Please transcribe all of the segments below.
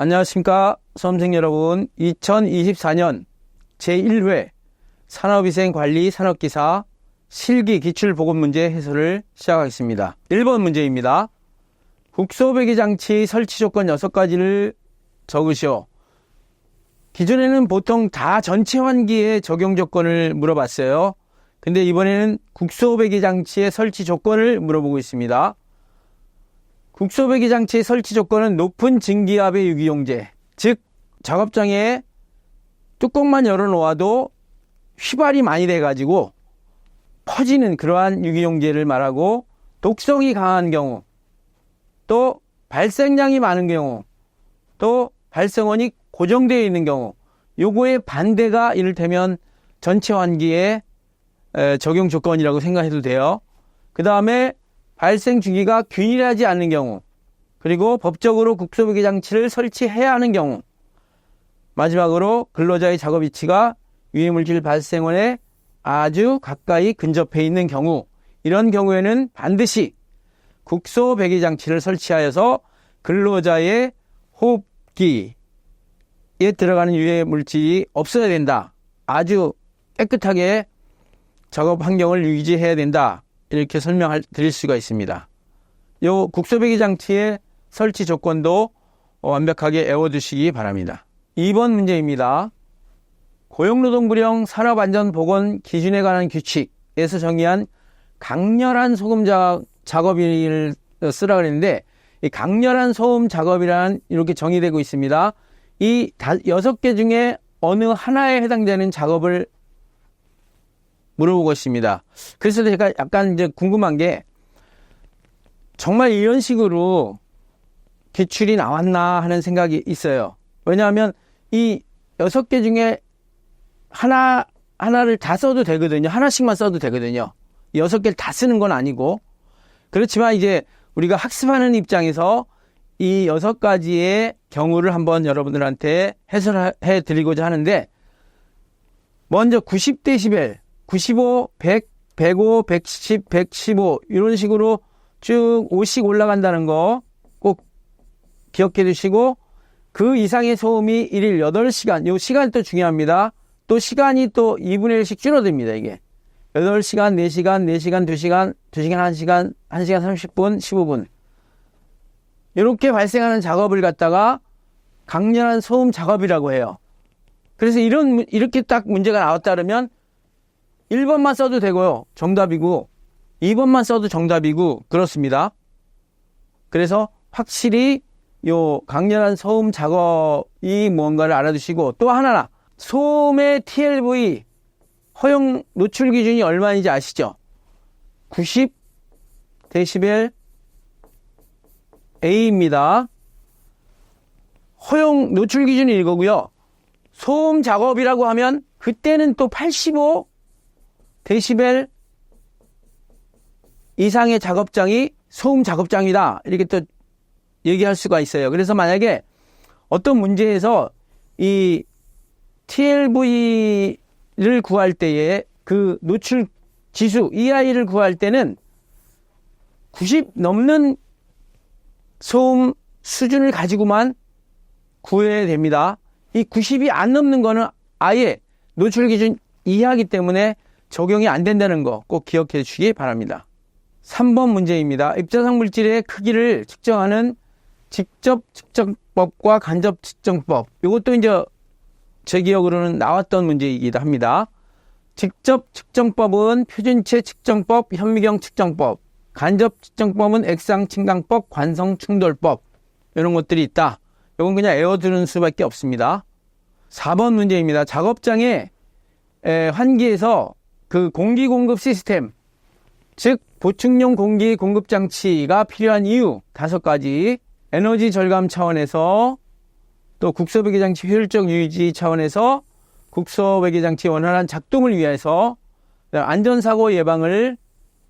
안녕하십니까 수험생 여러분. 2024년 제1회 산업위생관리 산업기사 실기 기출보건문제 해설을 시작하겠습니다. 1번 문제입니다. 국소배기장치 설치 조건 6가지를 적으시오. 기존에는 보통 다 전체 환기의 적용 조건을 물어봤어요. 근데 이번에는 국소배기장치의 설치 조건을 물어보고 있습니다. 국소배기장치 설치 조건은 높은 증기압의 유기용제, 즉 작업장에 뚜껑만 열어놓아도 휘발이 많이 돼가지고 퍼지는 그러한 유기용제를 말하고, 독성이 강한 경우, 또 발생량이 많은 경우, 또 발생원이 고정되어 있는 경우, 요거의 반대가 이를테면 전체 환기의 적용 조건이라고 생각해도 돼요. 그 다음에 발생 주기가 균일하지 않는 경우, 그리고 법적으로 국소배기 장치를 설치해야 하는 경우, 마지막으로 근로자의 작업 위치가 유해물질 발생원에 아주 가까이 근접해 있는 경우, 이런 경우에는 반드시 국소배기 장치를 설치하여서 근로자의 호흡기에 들어가는 유해물질이 없어야 된다. 아주 깨끗하게 작업 환경을 유지해야 된다. 이렇게 드릴 수가 있습니다. 요 국소배기 장치의 설치 조건도 완벽하게 외워두시기 바랍니다. 2번 문제입니다. 고용노동부령 산업안전보건 기준에 관한 규칙에서 정의한 강렬한 소음 작업을 쓰라 그랬는데, 이 강렬한 소음 작업이란 이렇게 정의되고 있습니다. 이 6개 중에 어느 하나에 해당되는 작업을 물어보고 있습니다. 그래서 제가 약간 이제 궁금한 게, 정말 이런 식으로 기출이 나왔나 하는 생각이 있어요. 왜냐하면 이 6개 중에 하나를 다 써도 되거든요. 하나씩만 써도 되거든요. 6개를 다 쓰는 건 아니고. 그렇지만 이제 우리가 학습하는 입장에서 이 6가지의 경우를 한번 여러분들한테 해설해 드리고자 하는데, 먼저 90데시벨, 95, 100, 105, 110, 115 이런 식으로 쭉 5씩 올라간다는 거 꼭 기억해 두시고, 그 이상의 소음이 1일 8시간, 이 시간이 또 중요합니다. 또 시간이 또 2분의 1씩 줄어듭니다. 이게 8시간, 4시간, 4시간, 2시간, 2시간, 1시간, 1시간 30분, 15분 이렇게 발생하는 작업을 갖다가 강렬한 소음 작업이라고 해요. 그래서 이렇게 딱 문제가 나왔다 그러면 1번만 써도 되고요, 정답이고, 2번만 써도 정답이고, 그렇습니다. 그래서 확실히 요 강렬한 소음 작업이 뭔가를 알아두시고, 또 하나, 소음의 TLV 허용 노출 기준이 얼마인지 아시죠? 90데시벨 A입니다. 허용 노출 기준이 이거고요. 소음 작업이라고 하면 그때는 또 85데시벨 이상의 작업장이 소음 작업장이다, 이렇게 또 얘기할 수가 있어요. 그래서 만약에 어떤 문제에서 이 TLV를 구할 때에 그 노출 지수 EI를 구할 때는 90 넘는 소음 수준을 가지고만 구해야 됩니다. 이 90이 안 넘는 거는 아예 노출 기준 이하이기 때문에 적용이 안 된다는 거 꼭 기억해 주시기 바랍니다. 3번 문제입니다. 입자상 물질의 크기를 측정하는 직접 측정법과 간접 측정법, 이것도 이제 제 기억으로는 나왔던 문제이기도 합니다. 직접 측정법은 표준체 측정법, 현미경 측정법, 간접 측정법은 액상 측량법, 관성 충돌법, 이런 것들이 있다. 이건 그냥 외워두는 수밖에 없습니다. 4번 문제입니다. 작업장의 환기에서 그 공기 공급 시스템, 즉 보충용 공기 공급 장치가 필요한 이유 5가지, 에너지 절감 차원에서, 또 국소배기 장치 효율적 유지 차원에서, 국소배기 장치 원활한 작동을 위해서, 안전사고 예방을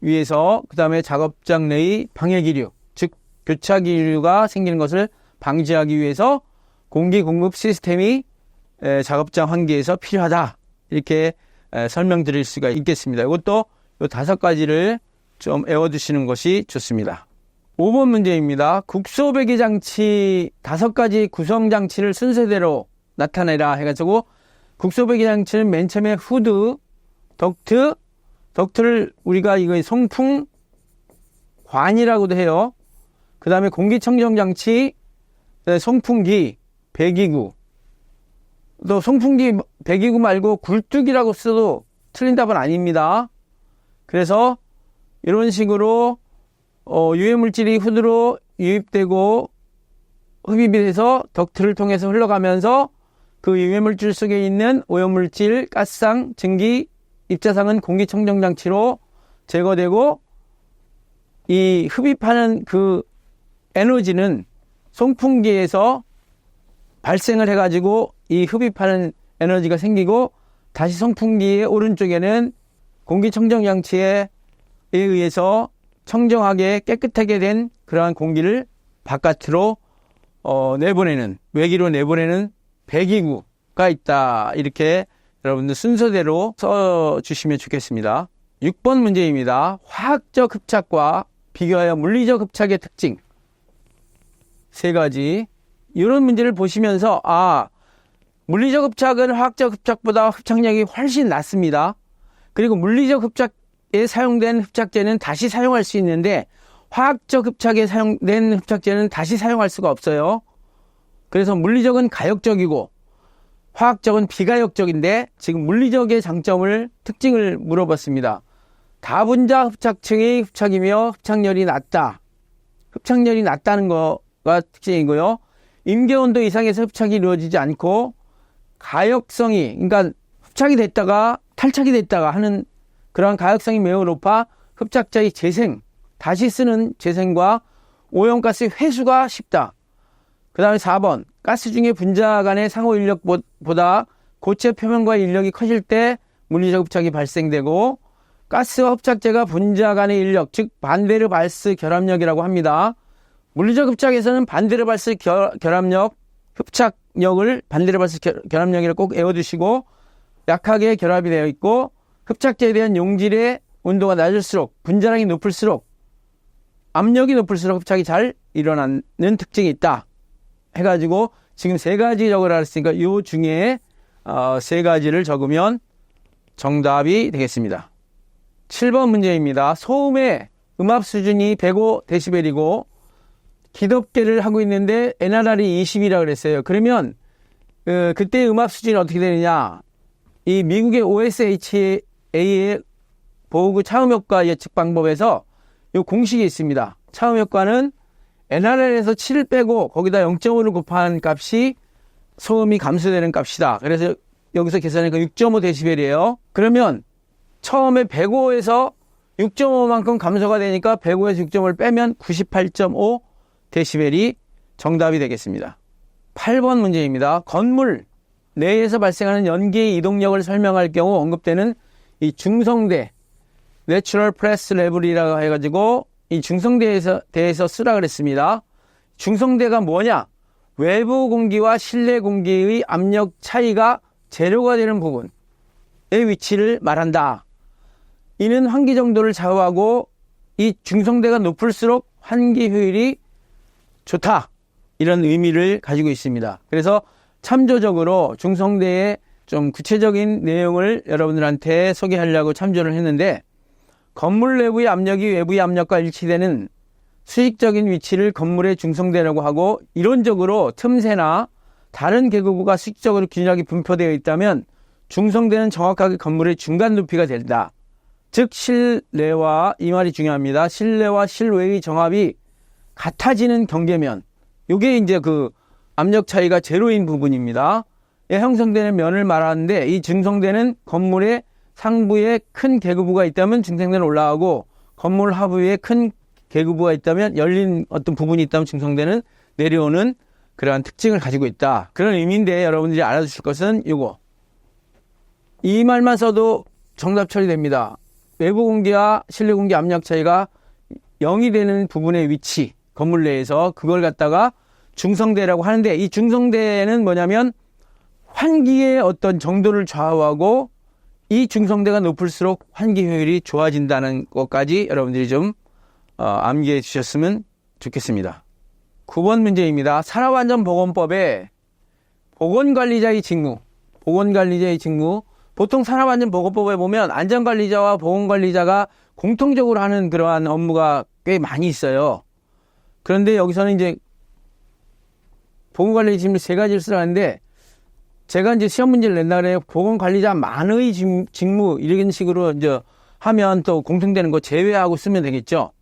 위해서, 그 다음에 작업장 내의 방해기류, 즉 교차기류가 생기는 것을 방지하기 위해서 공기 공급 시스템이 작업장 환기에서 필요하다, 이렇게 설명드릴 수가 있겠습니다. 이것도 이 5가지를 좀 외워두시는 것이 좋습니다. 5번 문제입니다. 국소 배기 장치 5가지 구성 장치를 순서대로 나타내라 해가지고 국소 배기 장치는 맨 처음에 후드, 덕트를 우리가 이거 송풍관이라고도 해요. 그 다음에 공기청정 장치, 송풍기, 배기구. 또 송풍기, 배기구 말고 굴뚝이라고 써도 틀린 답은 아닙니다. 그래서 이런 식으로 유해물질이 후드로 유입되고 흡입이 돼서 덕트를 통해서 흘러가면서 그 유해물질 속에 있는 오염물질, 가스상, 증기, 입자상은 공기청정장치로 제거되고 이 흡입하는 그 에너지는 송풍기에서 발생을 해가지고 이 흡입하는 에너지가 생기고 다시 송풍기의 오른쪽에는 공기청정장치에 의해서 청정하게 깨끗하게 된 그러한 공기를 바깥으로 내보내는, 외기로 내보내는 배기구가 있다. 이렇게 여러분들 순서대로 써주시면 좋겠습니다. 6번 문제입니다. 화학적 흡착과 비교하여 물리적 흡착의 특징 3가지. 이런 문제를 보시면서 물리적 흡착은 화학적 흡착보다 흡착력이 훨씬 낮습니다. 그리고 물리적 흡착에 사용된 흡착제는 다시 사용할 수 있는데 화학적 흡착에 사용된 흡착제는 다시 사용할 수가 없어요. 그래서 물리적은 가역적이고 화학적은 비가역적인데 지금 물리적의 특징을 물어봤습니다. 다분자 흡착층의 흡착이며 흡착열이 낮다. 흡착열이 낮다는 거가 특징이고요. 임계온도 이상에서 흡착이 이루어지지 않고 가역성이, 그러니까 흡착이 됐다가 탈착이 됐다가 하는 그러한 가역성이 매우 높아 흡착자의 재생, 다시 쓰는 재생과 오염가스 회수가 쉽다. 그 다음에 4번, 가스 중에 분자 간의 상호 인력보다 고체 표면과 인력이 커질 때 물리적 흡착이 발생되고 가스와 흡착제가 분자 간의 인력, 즉 반데르발스 결합력이라고 합니다. 물리적 흡착에서는 반데르발스 결합력, 흡착력을 반데르발스 결합력이라고 꼭 외워두시고 약하게 결합이 되어 있고 흡착제에 대한 용질의 온도가 낮을수록 분자량이 높을수록 압력이 높을수록 흡착이 잘 일어나는 특징이 있다 해가지고 지금 3가지 적으라 했으니까 이 중에 3가지를 적으면 정답이 되겠습니다. 7번 문제입니다. 소음의 음압 수준이 105dB이고 기덥게를 하고 있는데 NRR이 20이라고 그랬어요. 그러면 그때 음압 수준이 어떻게 되느냐? 이 미국의 OSHA의 보호구 차음효과 예측 방법에서 이 공식이 있습니다. 차음효과는 NRR에서 7을 빼고 거기다 0.5를 곱한 값이 소음이 감소되는 값이다. 그래서 여기서 계산하니까 6.5dB이에요. 그러면 처음에 105에서 6.5만큼 감소가 되니까 105에서 6.5를 빼면 98.5dB이 정답이 되겠습니다. 8번 문제입니다. 건물 내에서 발생하는 연기의 이동력을 설명할 경우 언급되는 이 중성대 Natural Press Level이라고 해가지고 이 중성대에서 쓰라 그랬습니다. 중성대가 뭐냐? 외부 공기와 실내 공기의 압력 차이가 제로가 되는 부분의 위치를 말한다. 이는 환기 정도를 좌우하고 이 중성대가 높을수록 환기 효율이 좋다. 이런 의미를 가지고 있습니다. 그래서 참조적으로 중성대의 좀 구체적인 내용을 여러분들한테 소개하려고 참조를 했는데 건물 내부의 압력이 외부의 압력과 일치되는 수직적인 위치를 건물의 중성대라고 하고 이론적으로 틈새나 다른 계급구가 수직적으로 균일하게 분포되어 있다면 중성대는 정확하게 건물의 중간 높이가 된다. 즉 실내와 이 말이 중요합니다. 실내와 실외의 정압이 같아지는 경계면 이게 이제 그 압력 차이가 제로인 부분입니다. 형성되는 면을 말하는데 이 중성대는 건물의 상부에 큰 계급부가 있다면 중성대는 올라가고 건물 하부에 큰 계급부가 있다면 열린 어떤 부분이 있다면 중성대는 내려오는 그러한 특징을 가지고 있다. 그런 의미인데 여러분들이 알아두실 것은 이거. 이 말만 써도 정답 처리됩니다. 외부 공기와 실내 공기 압력 차이가 0이 되는 부분의 위치, 건물 내에서 그걸 갖다가 중성대라고 하는데 이 중성대는 뭐냐면 환기의 어떤 정도를 좌우하고 이 중성대가 높을수록 환기 효율이 좋아진다는 것까지 여러분들이 좀 암기해 주셨으면 좋겠습니다. 9번 문제입니다. 산업안전보건법에 보건관리자의 직무, 보통 산업안전보건법에 보면 안전관리자와 보건관리자가 공통적으로 하는 그러한 업무가 꽤 많이 있어요. 그런데 여기서는 이제 보건관리 직무 3가지를 쓰라는데, 제가 이제 시험 문제를 낸다 그래요. 보건관리자만의 직무 이런 식으로 이제 하면 또 공통되는 거 제외하고 쓰면 되겠죠.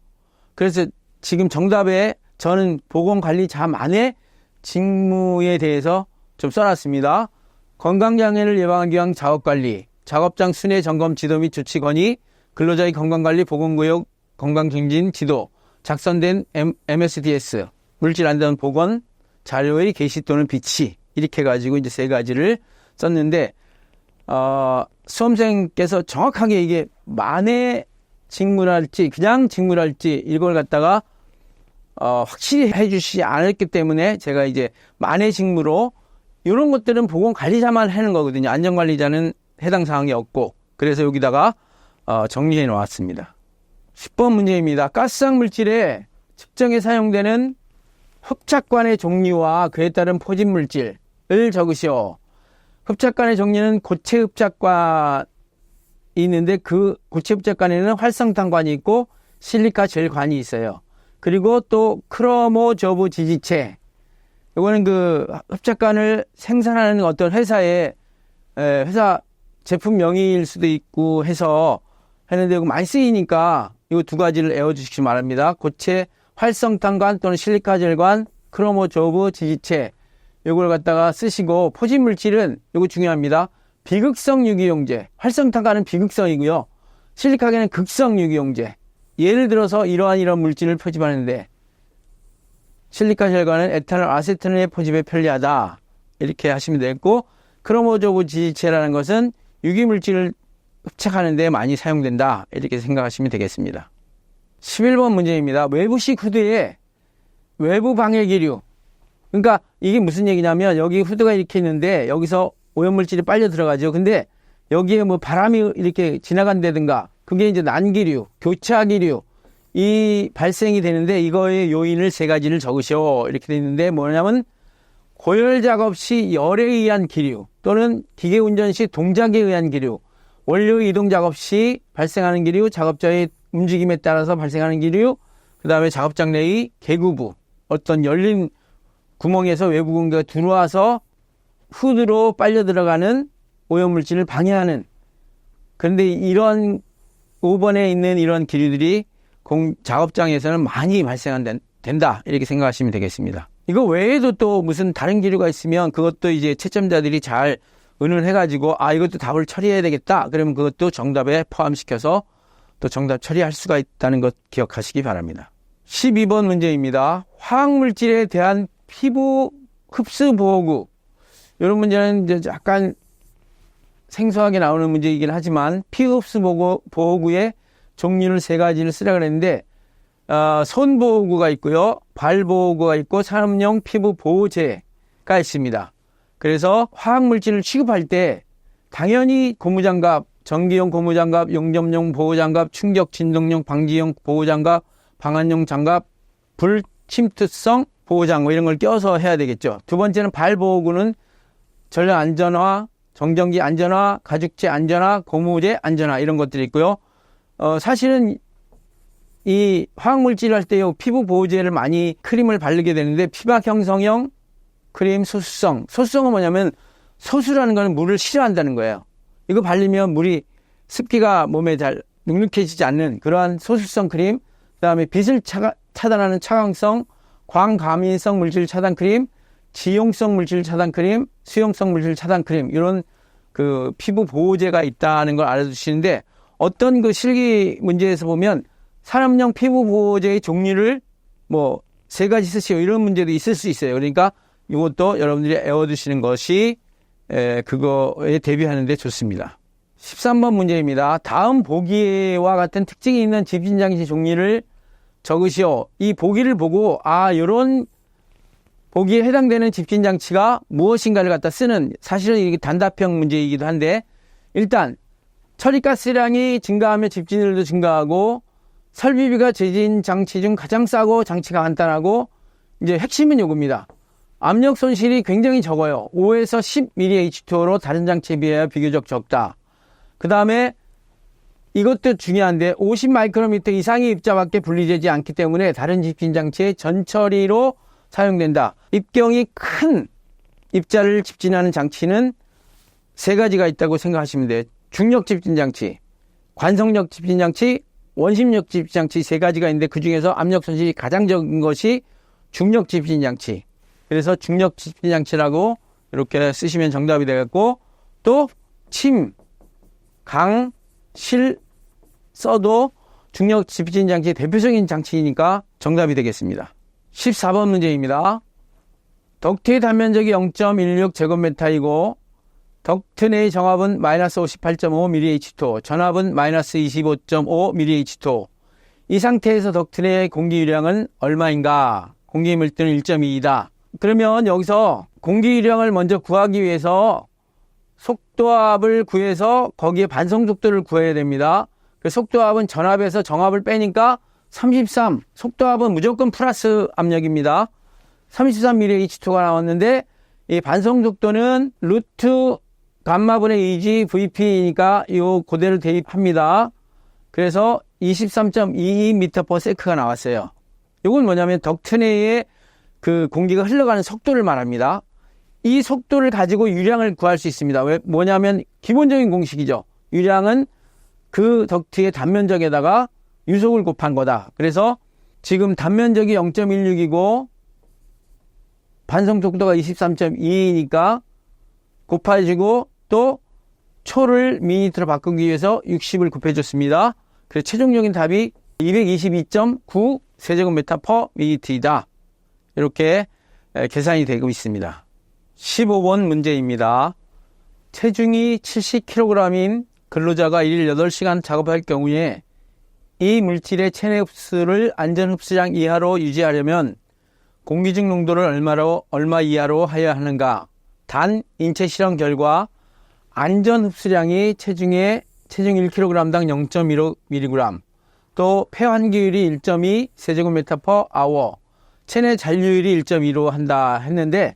그래서 지금 정답에 저는 보건관리자만의 직무에 대해서 좀 써놨습니다. 건강장애를 예방하기 위한 작업관리, 작업장 순회 점검 지도 및 조치 건의, 근로자의 건강관리 보건구역 건강증진 지도, 작성된 MSDS, 물질안전보건 자료의 게시 또는 비치, 이렇게 해가지고 이제 3가지를 썼는데, 수험생께서 정확하게 이게 만의 직무랄지 그냥 직무랄지 이걸 갖다가 확실히 해주시지 않았기 때문에 제가 이제 만의 직무로, 이런 것들은 보건관리자만 하는 거거든요. 안전관리자는 해당 사항이 없고, 그래서 여기다가 정리해 놓았습니다. 10번 문제입니다. 가스상 물질의 측정에 사용되는 흡착관의 종류와 그에 따른 포진물질을 적으시오. 흡착관의 종류는 고체 흡착관이 있는데, 그 고체 흡착관에는 활성탄관이 있고 실리카 젤관이 있어요. 그리고 또 크로모조브 지지체, 이거는 그 흡착관을 생산하는 어떤 회사의 회사 제품명일 수도 있고 해서 했는데, 이거 많이 쓰이니까 이 2가지를 외워주시기 바랍니다. 고체 활성탄관 또는 실리카젤관, 크로모조브 지지체, 이걸 갖다가 쓰시고, 포진물질은 이거 중요합니다. 비극성 유기용제, 활성탄관은 비극성이고요. 실리카겔은 극성 유기용제. 예를 들어서 이러한 물질을 포집하는데, 실리카젤관은 에탄올 아세톤의 포집에 편리하다, 이렇게 하시면 되겠고, 크로모조브 지지체라는 것은 유기물질을 흡착하는 데 많이 사용된다, 이렇게 생각하시면 되겠습니다. 11번 문제입니다. 외부식 후드에 외부 방해 기류, 그러니까 이게 무슨 얘기냐면, 여기 후드가 이렇게 있는데 여기서 오염물질이 빨려 들어가죠. 근데 여기에 뭐 바람이 이렇게 지나간다든가, 그게 이제 난기류, 교차기류, 이 발생이 되는데, 이거의 요인을 3가지를 적으시오, 이렇게 되어 있는데, 뭐냐면 고열 작업 시 열에 의한 기류, 또는 기계 운전 시 동작에 의한 기류, 원료 이동 작업 시 발생하는 기류, 작업자의 움직임에 따라서 발생하는 기류, 그 다음에 작업장 내의 개구부, 어떤 열린 구멍에서 외부 공기가 들어와서 후드로 빨려 들어가는 오염물질을 방해하는, 그런데 이런 5번에 있는 이런 기류들이 작업장에서는 많이 발생된다, 이렇게 생각하시면 되겠습니다. 이거 외에도 또 무슨 다른 기류가 있으면 그것도 이제 채점자들이 잘 의논해가지고, 이것도 답을 처리해야 되겠다, 그러면 그것도 정답에 포함시켜서 또 정답 처리할 수가 있다는 것 기억하시기 바랍니다. 12번 문제입니다. 화학물질에 대한 피부 흡수 보호구, 이런 문제는 이제 약간 생소하게 나오는 문제이긴 하지만, 피부 흡수 보호구의 종류를 3가지를 쓰라 그랬는데, 손 보호구가 있고요, 발 보호구가 있고, 산업용 피부 보호제가 있습니다. 그래서 화학물질을 취급할 때 당연히 고무장갑, 전기용 고무장갑, 용접용 보호장갑, 충격 진동용 방지용 보호장갑, 방한용 장갑, 불침투성 보호장, 이런 걸 껴서 해야 되겠죠. 2번째는 발 보호구는 전력 안전화, 정전기 안전화, 가죽재 안전화, 고무재 안전화, 이런 것들이 있고요. 사실은 이 화학물질 할 때 피부 보호제를 많이 크림을 바르게 되는데, 피막 형성형 크림 소수성. 소수성은 뭐냐면, 소수라는 거는 물을 싫어한다는 거예요. 이거 바르면 물이, 습기가 몸에 잘 눅눅해지지 않는 그러한 소수성 크림, 그 다음에 빛을 차단하는 차광성, 광감인성 물질 차단 크림, 지용성 물질 차단 크림, 수용성 물질 차단 크림, 이런 그 피부 보호제가 있다는 걸 알아두시는데, 어떤 그 실기 문제에서 보면 산업용 피부 보호제의 종류를 뭐 3가지 쓰시오, 이런 문제도 있을 수 있어요. 그러니까 이것도 여러분들이 외워두시는 것이 그거에 대비하는 데 좋습니다. 13번 문제입니다. 다음 보기와 같은 특징이 있는 집진장치 종류를 적으시오. 이 보기를 보고 이런 보기에 해당되는 집진장치가 무엇인가를 갖다 쓰는, 사실은 이게 단답형 문제이기도 한데, 일단 처리가스량이 증가하면 집진율도 증가하고, 설비비가 제진 장치 중 가장 싸고 장치가 간단하고 이제 핵심은 요겁니다. 압력 손실이 굉장히 적어요. 5에서 10mm H2O로 다른 장치에 비해 비교적 적다. 그 다음에 이것도 중요한데 50마이크로미터 이상의 입자밖에 분리되지 않기 때문에 다른 집진 장치의 전처리로 사용된다. 입경이 큰 입자를 집진하는 장치는 세 가지가 있다고 생각하시면 돼요. 중력 집진 장치, 관성력 집진 장치, 원심력 집진 장치 세 가지가 있는데 그 중에서 압력 손실이 가장 적은 것이 중력 집진 장치. 그래서 중력 집진 장치라고 이렇게 쓰시면 정답이 되겠고, 또 침, 강, 실 써도 중력 집진 장치의 대표적인 장치이니까 정답이 되겠습니다. 14번 문제입니다. 덕트의 단면적이 0.16제곱미터이고 덕트 내의 정압은 마이너스 58.5mH2O, 전압은 마이너스 25.5mH2O. 이 상태에서 덕트 내의 공기 유량은 얼마인가? 공기 밀도는 1.2이다. 그러면 여기서 공기 유량을 먼저 구하기 위해서 속도압을 구해서 거기에 반성 속도를 구해야 됩니다. 그 속도압은 전압에서 정압을 빼니까 33, 속도압은 무조건 플러스 압력입니다. 33mH2가 나왔는데 이 반성 속도는 루트 감마분의 2G VP니까 요 그대로 대입합니다. 그래서 23.22m/s가 나왔어요. 이건 뭐냐면 덕트 내에 그 공기가 흘러가는 속도를 말합니다. 이 속도를 가지고 유량을 구할 수 있습니다. 왜? 뭐냐면 기본적인 공식이죠. 유량은 그 덕트의 단면적에다가 유속을 곱한 거다. 그래서 지금 단면적이 0.16이고 반성 속도가 23.2니까 곱해지고 또 초를 미니트로 바꾸기 위해서 60을 곱해줬습니다. 그래서 최종적인 답이 222.9 세제곱미터/미니트이다. 이렇게 계산이 되고 있습니다. 15번 문제입니다. 체중이 70kg인 근로자가 1일 8시간 작업할 경우에 이 물질의 체내 흡수를 안전 흡수량 이하로 유지하려면 공기 중 농도를 얼마 이하로 하여야 하는가? 단 인체 실험 결과 안전 흡수량이 체중 1kg당 0.15mg, 또 폐환기율이 1.2 세제곱미터/아워, 체내 잔류율이 1.2로 한다 했는데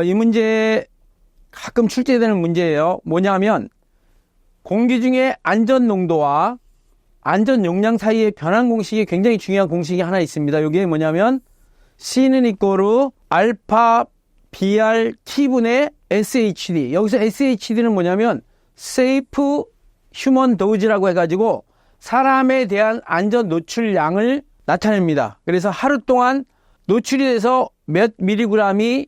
이 문제 가끔 출제되는 문제예요. 뭐냐면 공기 중에 안전 농도와 안전 용량 사이의 변환 공식이 굉장히 중요한 공식이 하나 있습니다. 이게 뭐냐면 C는 이꼬르 알파 BR T분의 SHD. 여기서 SHD는 뭐냐면 Safe Human Dose라고 해가지고 사람에 대한 안전 노출량을 나타냅니다. 그래서 하루 동안 노출이 돼서 몇 미리그램이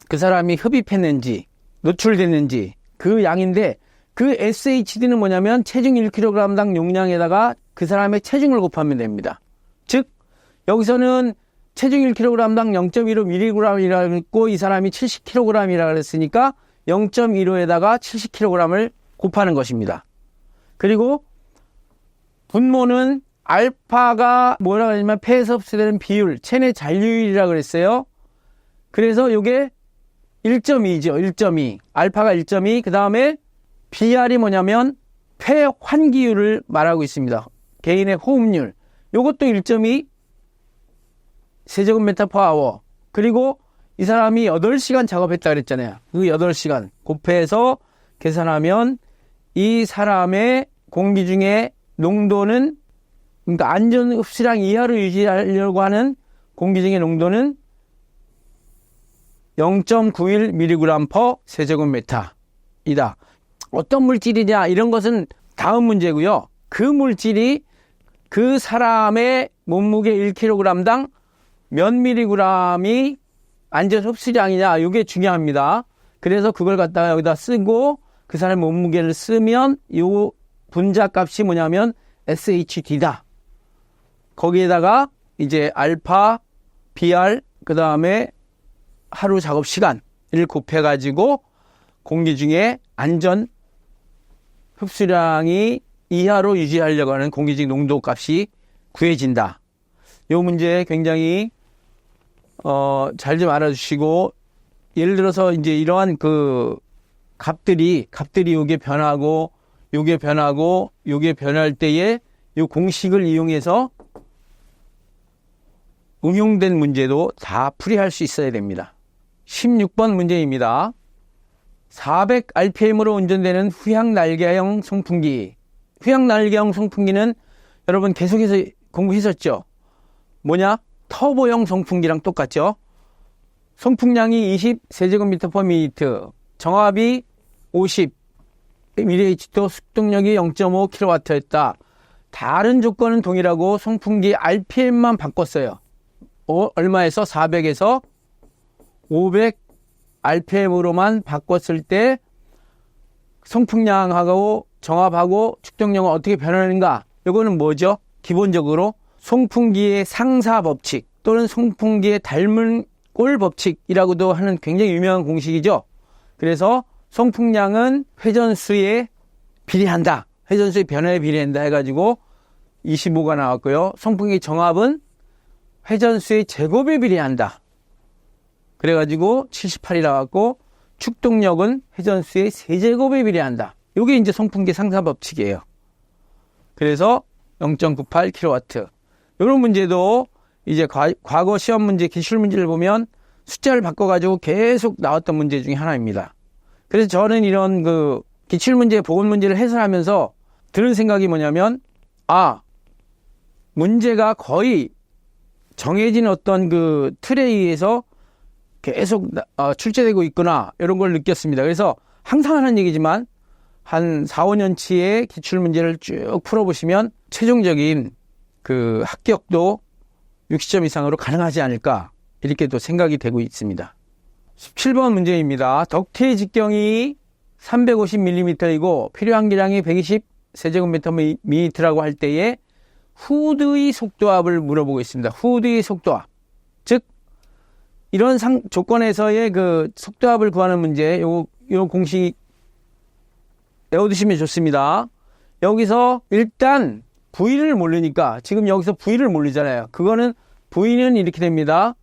그 사람이 흡입했는지 노출됐는지 그 양인데, 그 SHD는 뭐냐면 체중 1kg당 용량에다가 그 사람의 체중을 곱하면 됩니다. 즉 여기서는 체중 1kg당 0.15mg이라고 했고 이 사람이 70kg이라고 했으니까 0.15에다가 70kg을 곱하는 것입니다. 그리고 분모는 알파가 뭐라고 하냐면 폐에서 흡수되는 비율, 체내 잔류율이라고 그랬어요. 그래서 이게 1.2죠. 1.2. 알파가 1.2. 그 다음에 BR이 뭐냐면 폐환기율을 말하고 있습니다. 개인의 호흡률. 요것도 1.2 세제곱미터/아워. 그리고 이 사람이 8시간 작업했다 그랬잖아요. 그 8시간 곱해서 계산하면 이 사람의 공기 중에 농도는, 그러니까 안전 흡수량 이하로 유지하려고 하는 공기 중의 농도는 0.91mg/세제곱미터이다. 어떤 물질이냐 이런 것은 다음 문제고요. 그 물질이 그 사람의 몸무게 1kg당 몇 미리그램이 안전 흡수량이냐 이게 중요합니다. 그래서 그걸 갖다가 여기다 쓰고 그 사람의 몸무게를 쓰면 이 분자 값이 뭐냐면 SHD다. 거기에다가 이제 알파, BR, 그 다음에 하루 작업 시간을 곱해가지고 공기 중에 안전 흡수량이 이하로 유지하려고 하는 공기 중 농도 값이 구해진다. 이 문제 굉장히 잘 좀 알아주시고, 예를 들어서 이제 이러한 그 값들이 이게 변하고 요게 변하고 요게 변할 때에 요 공식을 이용해서 응용된 문제도 다 풀이할 수 있어야 됩니다. 16번 문제입니다. 400rpm으로 운전되는 후향날개형 송풍기. 후향날개형 송풍기는 여러분 계속해서 공부했었죠? 뭐냐? 터보형 송풍기랑 똑같죠? 송풍량이 20세제곱미터/미니트, 정압이 50 mAh,速동력이 0.5kW였다. 다른 조건은 동일하고 송풍기 RPM만 바꿨어요. 얼마에서? 400에서 500rpm으로만 바꿨을 때 송풍량하고 정압하고 축동력은 어떻게 변하는가? 이거는 뭐죠? 기본적으로 송풍기의 상사 법칙 또는 송풍기의 닮은 꼴 법칙이라고도 하는 굉장히 유명한 공식이죠. 그래서 송풍량은 회전수에 비례한다. 회전수의 변화에 비례한다 해가지고 25가 나왔고요. 송풍기 정압은 회전수의 제곱에 비례한다. 그래가지고 78이 나왔고, 축동력은 회전수의 세제곱에 비례한다. 이게 이제 송풍기 상사 법칙이에요. 그래서 0.98kW. 이런 문제도 이제 과거 시험 문제, 기출 문제를 보면 숫자를 바꿔가지고 계속 나왔던 문제 중에 하나입니다. 그래서 저는 이런 그 기출 문제, 보건 문제를 해설하면서 드는 생각이 뭐냐면, 문제가 거의 정해진 어떤 그 틀에 의해서 계속 출제되고 있구나, 이런 걸 느꼈습니다. 그래서 항상 하는 얘기지만 한 4, 5년치의 기출문제를 쭉 풀어보시면 최종적인 그 합격도 60점 이상으로 가능하지 않을까, 이렇게 또 생각이 되고 있습니다. 17번 문제입니다. 덕트의 직경이 350mm이고 필요한 기량이 120세제곱미터라고 할 때에 후드의 속도압을 물어보고 있습니다. 후드의 속도압. 즉, 이런 조건에서의 그 속도압을 구하는 문제, 요 공식 외워두시면 좋습니다. 여기서 일단 V를 모르니까, 지금 여기서 V를 모르잖아요. 그거는 V는 이렇게 됩니다.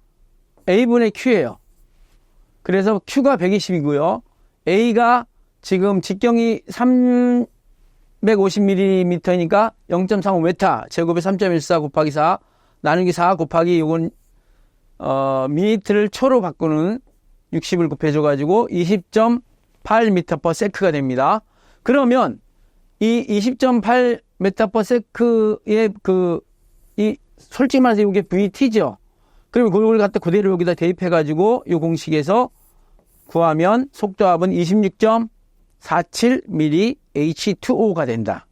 A분의 Q예요. 그래서 Q가 120이고요. A가 지금 직경이 350mm니까 0.35m 제곱에 3.14 곱하기 4 나누기 4 곱하기 요건 미니트를 초로 바꾸는 60을 곱해줘가지고 20.8m/s가 됩니다. 그러면 이 20.8m/s의 솔직히 말해서 이게 VT죠. 그러면 그걸 갖다 그대로 여기다 대입해가지고 이 공식에서 구하면 속도압은 26.47mH2O가 된다.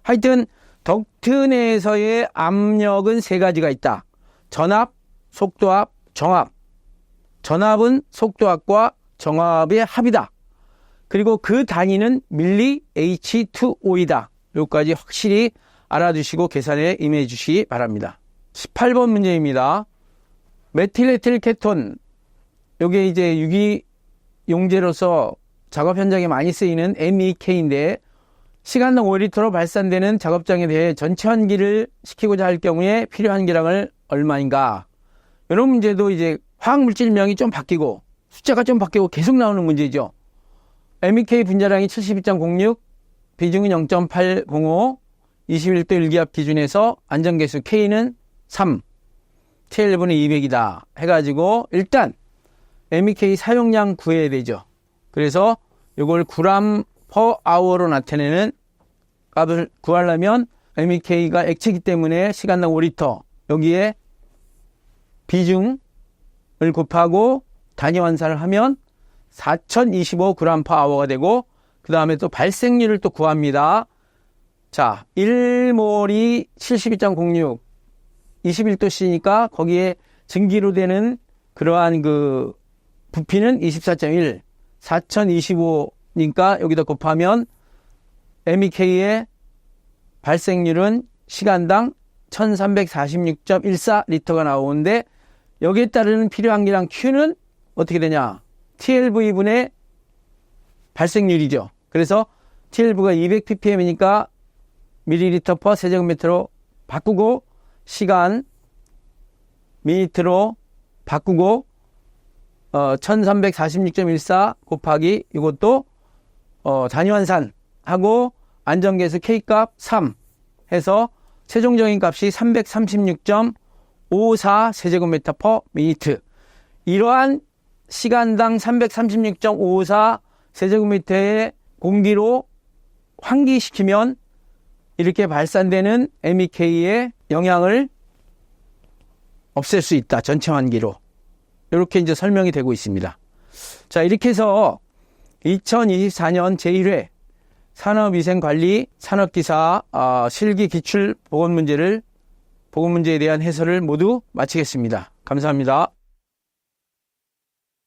하여튼 덕트 내에서의 압력은 세 가지가 있다. 전압, 속도압, 정압. 전압은 속도압과 정압의 합이다. 그리고 그 단위는 밀리 H2O이다. 여기까지 확실히 알아두시고 계산에 임해 주시기 바랍니다. 18번 문제입니다. 메틸에틸 케톤, 요게 이제 유기용제로서 작업 현장에 많이 쓰이는 MEK인데 시간당 5리터로 발산되는 작업장에 대해 전체 환기를 시키고자 할 경우에 필요한 기량을 얼마인가? 이런 문제도 이제 화학물질명이 좀 바뀌고 숫자가 좀 바뀌고 계속 나오는 문제죠. MEK 분자량이 72.06, 비중은 0.805, 21도 1기압 기준에서 안전계수 K는 3, K1분의 200이다 해가지고 일단 MEK 사용량 구해야 되죠. 그래서 이걸 g/h로 나타내는 값을 구하려면 MEK가 액체이기 때문에 시간당 5리터, 여기에 비중을 곱하고 단위 환산을 하면 4025g/h가 되고, 그 다음에 또 발생률을 또 구합니다. 자, 1몰이 72.06, 21도씨니까 거기에 증기로 되는 그러한 그 부피는 24.1, 4025니까 여기다 곱하면 MEK의 발생률은 시간당 1346.14리터가 나오는데, 여기에 따르는 필요한 기량 Q는 어떻게 되냐? TLV분의 발생률이죠. 그래서 TLV가 200ppm이니까 밀리리터 퍼 세제곱미터로 바꾸고, 시간 미니트로 바꾸고, 1346.14 곱하기 이것도 단위 환산하고 안전계수 K값 3 해서 최종적인 값이 336.54 세제곱미터 per minute. 이러한 시간당 336.54 세제곱미터의 공기로 환기시키면 이렇게 발산되는 MEK의 영향을 없앨 수 있다. 전체 환기로. 이렇게 이제 설명이 되고 있습니다. 자, 이렇게 해서 2024년 제1회 산업위생관리 산업기사 실기 기출 보건문제에 대한 해설을 모두 마치겠습니다. 감사합니다.